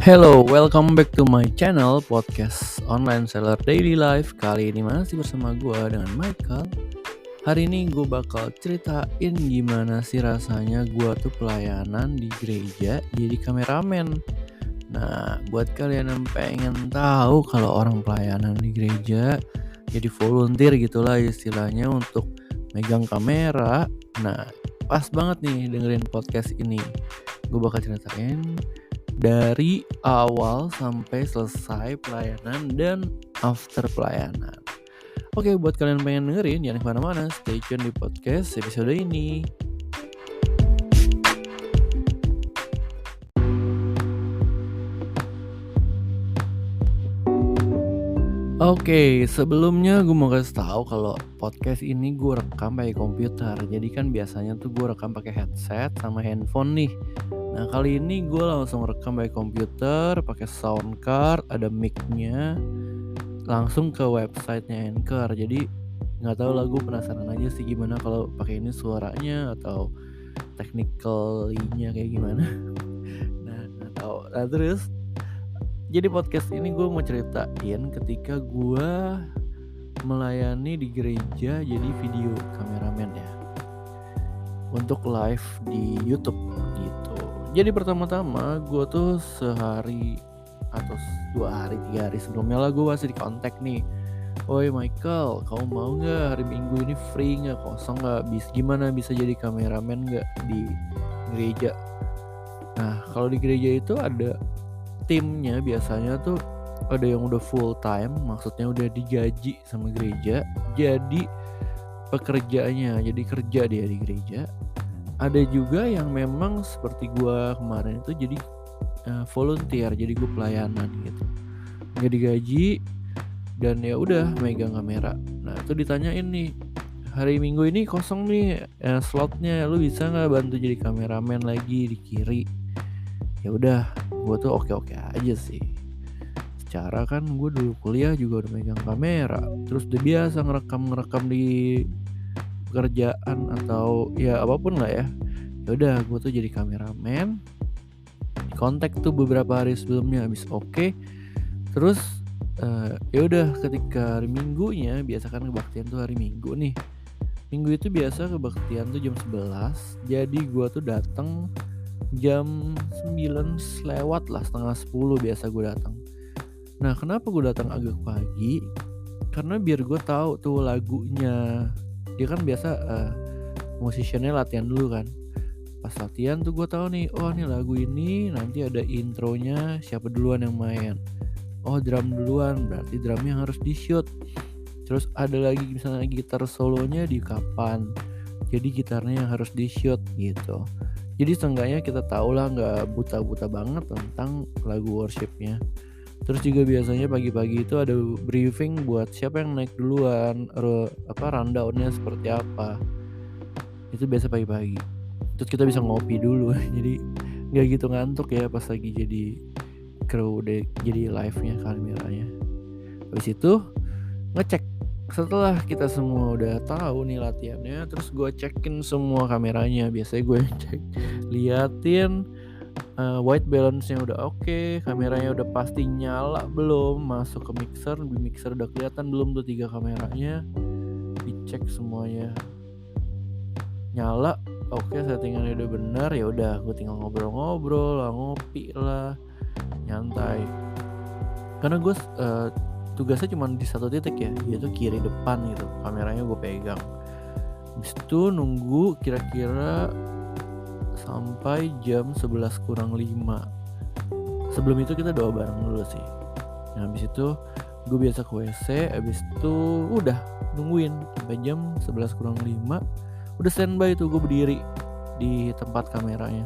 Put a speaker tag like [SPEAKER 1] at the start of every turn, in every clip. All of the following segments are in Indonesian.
[SPEAKER 1] Hello, welcome back to my channel podcast online seller daily life. Kali ini masih bersama gue dengan Michael. Hari ini gue bakal ceritain gimana sih rasanya gue tuh pelayanan di gereja jadi kameramen. Nah, buat kalian yang pengen tahu kalau orang pelayanan di gereja jadi volunteer gitulah istilahnya untuk megang kamera. Nah, pas banget nih dengerin podcast ini. Gue bakal ceritain dari awal sampai selesai pelayanan dan after pelayanan. Oke, buat kalian pengen dengerin jangan kemana-mana, stay tune di podcast episode ini. Oke, sebelumnya gue mau kasih tahu kalau podcast ini gue rekam pakai komputer. Jadi kan biasanya tuh gue rekam pakai headset sama handphone nih. Nah, kali ini gue langsung rekam pakai komputer, pakai sound card, ada mic-nya, langsung ke websitenya Anchor. Jadi nggak tahu lah, gue penasaran aja sih gimana kalau pakai ini suaranya atau technically-nya kayak gimana. Nah, nggak tahu. Nah, terus jadi podcast ini gue mau ceritain ketika gue melayani di gereja jadi video kameramen ya, untuk live di YouTube gitu. Jadi pertama-tama gue tuh sehari atau 2 hari 3 hari sebelumnya lah gue masih di kontak nih. Oi Michael, kamu mau nggak hari Minggu ini free nggak, kosong nggak, gimana bisa jadi kameramen nggak di gereja? Nah, kalau di gereja itu ada timnya, biasanya tuh ada yang udah full time, maksudnya udah digaji sama gereja jadi pekerjaannya, jadi kerja dia di gereja. Ada juga yang memang seperti gua kemarin itu jadi volunteer, jadi gue pelayanan gitu, nggak digaji dan ya udah megang kamera. Nah, itu ditanyain nih, hari Minggu ini kosong nih slotnya, lu bisa nggak bantu jadi kameramen lagi di kiri? Ya udah, gue tuh oke aja sih. Secara kan gue dulu kuliah juga udah megang kamera, terus udah biasa ngerekam di pekerjaan atau ya apapun lah ya. Ya udah, gue tuh jadi kameramen. Kontak tuh beberapa hari sebelumnya, habis oke. Terus ya udah, ketika hari Minggunya, biasa kan kebaktian tuh hari Minggu nih. Minggu itu biasa kebaktian tuh jam 11. Jadi gue tuh datang jam 9 lewat lah, setengah 10 biasa gue datang. Nah, kenapa gue datang agak pagi? Karena biar gue tahu tuh lagunya. Dia kan biasa musiciannya latihan dulu kan. Pas latihan tuh gue tahu nih, oh nih lagu ini nanti ada intronya, siapa duluan yang main. Oh, drum duluan, berarti drumnya harus di shoot. Terus ada lagi misalnya gitar solonya di kapan, jadi gitarnya yang harus di shoot gitu. Jadi seenggaknya kita tahu lah, nggak buta-buta banget tentang lagu worshipnya. Terus juga biasanya pagi-pagi itu ada briefing buat siapa yang naik duluan, rundownnya seperti apa. Itu biasa pagi-pagi. Terus kita bisa ngopi dulu, jadi nggak gitu ngantuk ya pas lagi jadi kru deh, jadi live-nya kameranya. Habis itu ngecek. Setelah kita semua udah tahu nih latihannya, terus gue cekin semua kameranya. Biasanya gue cek, liatin white balance-nya udah oke, kameranya udah pasti nyala belum, masuk ke mixer, di mixer udah kelihatan belum tuh 3 kameranya, dicek semuanya nyala, oke, settingannya udah benar. Ya udah, gue tinggal ngobrol-ngobrol lah, ngopi lah, nyantai. Karena gue tugasnya cuma di satu titik ya, yaitu kiri depan gitu, kameranya gue pegang. Habis itu nunggu kira-kira sampai jam 11 kurang 5. Sebelum itu kita doa bareng dulu sih. Nah, habis itu gue biasa ke WC, habis itu udah nungguin sampai jam 11 kurang 5. Udah standby tuh, gue berdiri di tempat kameranya.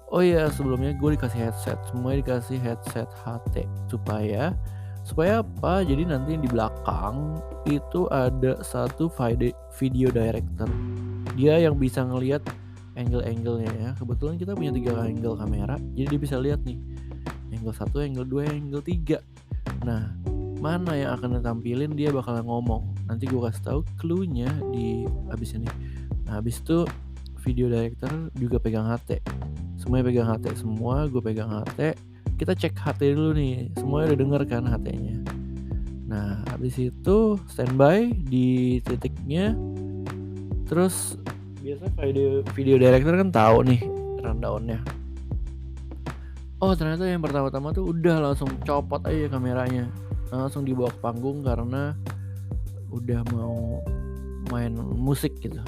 [SPEAKER 1] Oh iya, sebelumnya gue dikasih headset, semuanya dikasih headset HT supaya apa? Jadi nanti di belakang itu ada satu video director. Dia yang bisa ngelihat angle-angle-nya ya. Kebetulan kita punya 3 angle kamera, jadi dia bisa lihat nih angle 1, angle 2, angle 3. Nah, mana yang akan ditampilin dia bakalan ngomong. Nanti gue kasih tahu clue-nya di abis ini. Nah, abis itu video director juga pegang HT Semuanya pegang HT semua, gue pegang HT. Kita cek HT dulu nih, semuanya udah denger kan HT-nya. Nah habis itu standby di titiknya. Terus biasanya video director kan tahu nih rundown-nya. Oh ternyata yang pertama-tama tuh udah langsung copot aja kameranya, langsung dibawa ke panggung karena udah mau main musik gitu.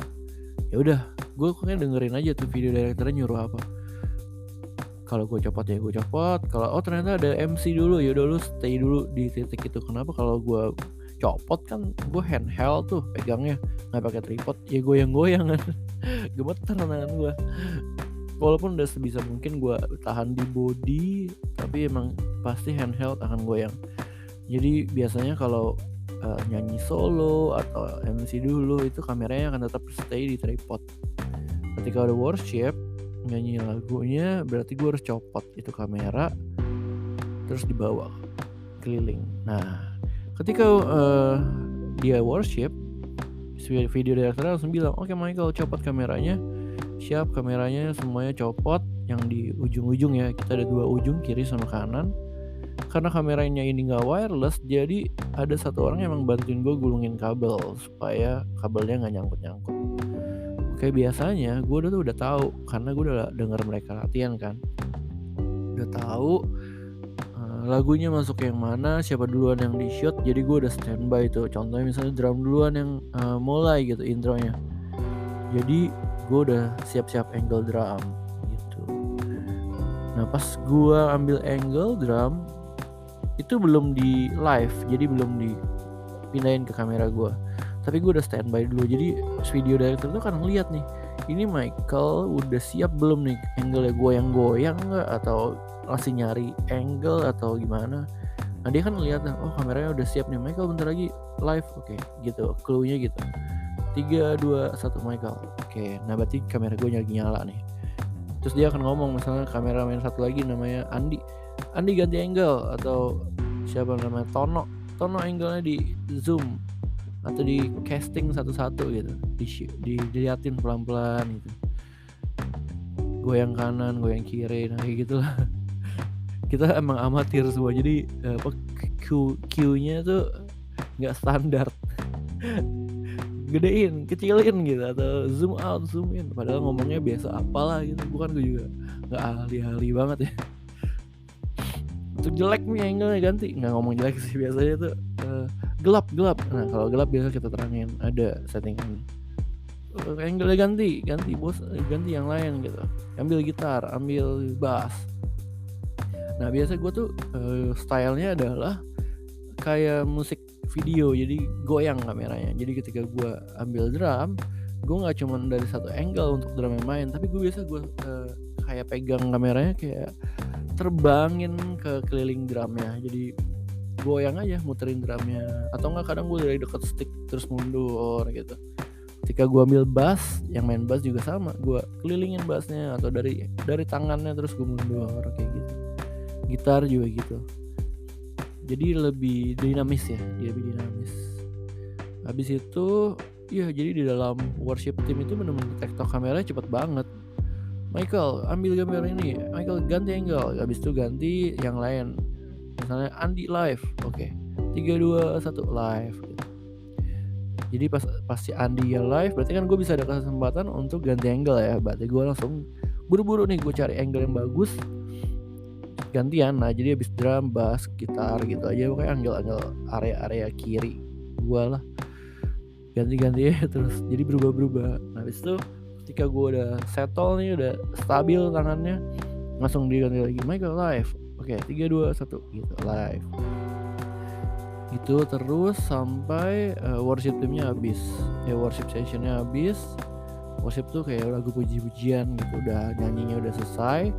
[SPEAKER 1] Ya udah, gue kayaknya dengerin aja tuh video directornya nyuruh apa. Kalau gue copot ya gue copot. Kalau ternyata ada MC dulu, ya udah lu stay dulu di titik itu. Kenapa kalau gue copot kan gue handheld tuh pegangnya, nggak pakai tripod, ya goyang-goyang kan. Gemeter tangan gue. Walaupun udah sebisa mungkin gue tahan di body, tapi emang pasti handheld akan goyang. Jadi biasanya kalau nyanyi solo atau MC dulu itu kameranya akan tetap stay di tripod. Ketika ada worship nyanyi lagunya, berarti gue harus copot itu kamera terus dibawa keliling. Nah ketika dia worship, video director langsung bilang, oke Michael, copot kameranya. Siap, kameranya semuanya copot. Yang di ujung-ujung ya, kita ada 2 ujung, kiri sama kanan. Karena kameranya ini gak wireless, jadi ada satu orang yang emang bantuin gue gulungin kabel supaya kabelnya gak nyangkut-nyangkut. Oke, biasanya gue udah tahu karena gue udah denger mereka latihan kan. Udah tahu lagunya masuk yang mana, siapa duluan yang di shoot. Jadi gue udah standby tuh. Contohnya misalnya drum duluan yang mulai gitu intronya. Jadi gue udah siap-siap angle drum gitu. Nah pas gue ambil angle drum itu belum di live, jadi belum dipindahin ke kamera gue, tapi gue udah standby dulu. Jadi video director tuh kan ngeliat nih, ini Michael udah siap belum nih, angle-nya goyang-goyang nggak atau masih nyari angle atau gimana. Nah dia kan ngeliat, oh kameranya udah siap nih, Michael bentar lagi live, oke gitu, clue-nya gitu. 3, 2, 1 Michael. Oke, nah berarti kamera gue lagi nyala nih. Terus dia akan ngomong, misalnya kameramen satu lagi namanya Andi ganti angle, atau siapa namanya Tono angle-nya di zoom atau di casting satu-satu gitu, diliatin pelan-pelan gitu, goyang kanan, goyang kiri, nah kayak gitulah. Kita emang amatir semua, jadi Q-nya tuh nggak standar. Gedein, kecilin gitu, atau zoom out, zoom in, padahal ngomongnya biasa apalah gitu. Bukan, gue juga nggak ahli banget ya. Untuk jelek nih angle-nya ganti, nggak ngomong jelek sih biasanya tuh gelap. Nah kalau gelap biasa kita terangin, ada settingan. Angle-nya ganti bos, ganti yang lain gitu. Ambil gitar, ambil bass. Nah biasa gue tuh stylenya adalah kayak musik video, jadi goyang kameranya. Jadi ketika gue ambil drum, gue nggak cuma dari satu angle untuk drum yang main, tapi gue biasa kayak pegang kameranya, kayak terbangin ke keliling drumnya, jadi goyang aja, muterin drumnya. Atau nggak kadang gue dari deket stick terus mundur gitu. Ketika gue ambil bass, yang main bass juga sama, gue kelilingin bassnya, atau dari tangannya terus gue mundur kayak gitu. Gitar juga gitu. Jadi lebih dinamis ya, dia lebih dinamis. Habis itu, ya jadi di dalam worship team itu benar-benar tektok kameranya cepet banget. Michael ambil gambar ini, Michael ganti angle, habis itu ganti yang lain. Misalnya Andi live, oke. 3, 2, 1 live. Gitu. Jadi pas si Andi ya live, berarti kan gue bisa ada kesempatan untuk ganti angle ya. Berarti gue langsung buru-buru nih, gue cari angle yang bagus. Gantian, nah jadi habis drum, bass, gitar gitu aja, pokoknya angle area kiri gua lah ganti ya, terus jadi berubah. Nah habis itu ketika gua udah settle nih, udah stabil tangannya, langsung diganti lagi, Michael live, oke 3, 2, 1 gitu, live gitu terus sampai worship timnya habis ya, worship sessionnya habis. Worship tuh kayak lagu puji-pujian gitu, udah nyanyinya udah selesai.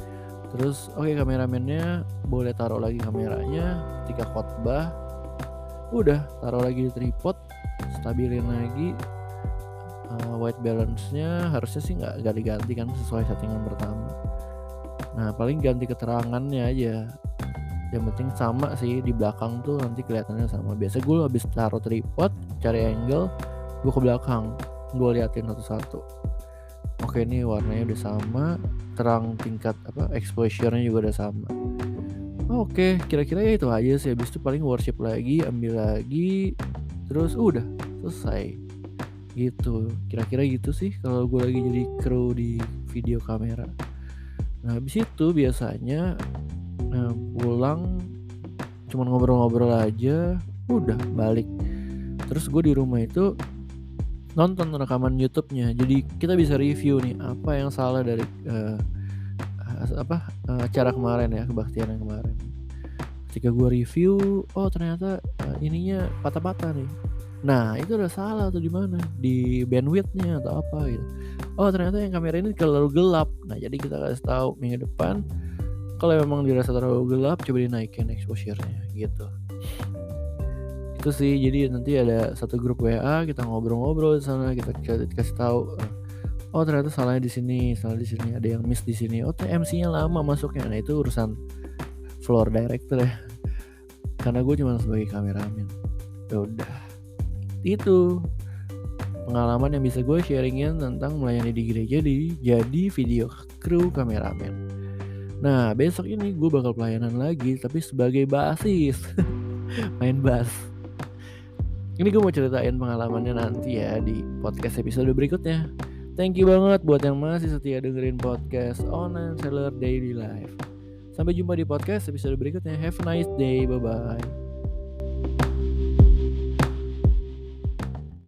[SPEAKER 1] Terus oke, kameramennya boleh taruh lagi kameranya. Ketika khotbah udah taruh lagi di tripod, stabilin lagi. White balance-nya harusnya sih nggak diganti kan, sesuai settingan pertama. Nah paling ganti keterangannya aja, yang penting sama sih di belakang tuh nanti kelihatannya sama. Biasa gue habis taruh tripod, cari angle, gue ke belakang, gue liatin satu-satu. Oke, ini warnanya udah sama, terang tingkat exposure-nya juga udah sama. Oke, kira-kira ya itu aja sih, habis itu paling worship lagi, ambil lagi, terus udah selesai, gitu. Kira-kira gitu sih kalau gue lagi jadi kru di video kamera. Nah, habis itu biasanya, pulang cuman ngobrol-ngobrol aja, udah balik. Terus gue di rumah itu nonton rekaman YouTube-nya, jadi kita bisa review nih, apa yang salah dari, acara kemarin ya, kebaktian yang kemarin. Ketika gue review, oh ternyata, ininya patah-patah nih. Nah, itu udah salah tuh di mana, di bandwidth-nya atau apa gitu. Oh ternyata yang kamera ini terlalu gelap. Nah, jadi kita kasih tahu minggu depan, kalau memang dirasa terlalu gelap, coba dinaikin exposure-nya gitu. Itu sih, jadi nanti ada satu grup WA, kita ngobrol-ngobrol di sana, kita kasih tahu, oh ternyata salahnya di sini, salah di sini, ada yang miss di sini. Oh MC-nya lama masuknya. Nah, itu urusan floor director ya. Karena gue cuma sebagai kameramen. Ya udah. Itu pengalaman yang bisa gue sharingin tentang melayani di gereja jadi video kru kameramen. Nah, besok ini gue bakal pelayanan lagi, tapi sebagai basis. Main bass. Ini gue mau ceritain pengalamannya nanti ya di podcast episode berikutnya. Thank you banget buat yang masih setia dengerin podcast Online Seller Daily Life. Sampai jumpa di podcast episode berikutnya. Have a nice day. Bye-bye.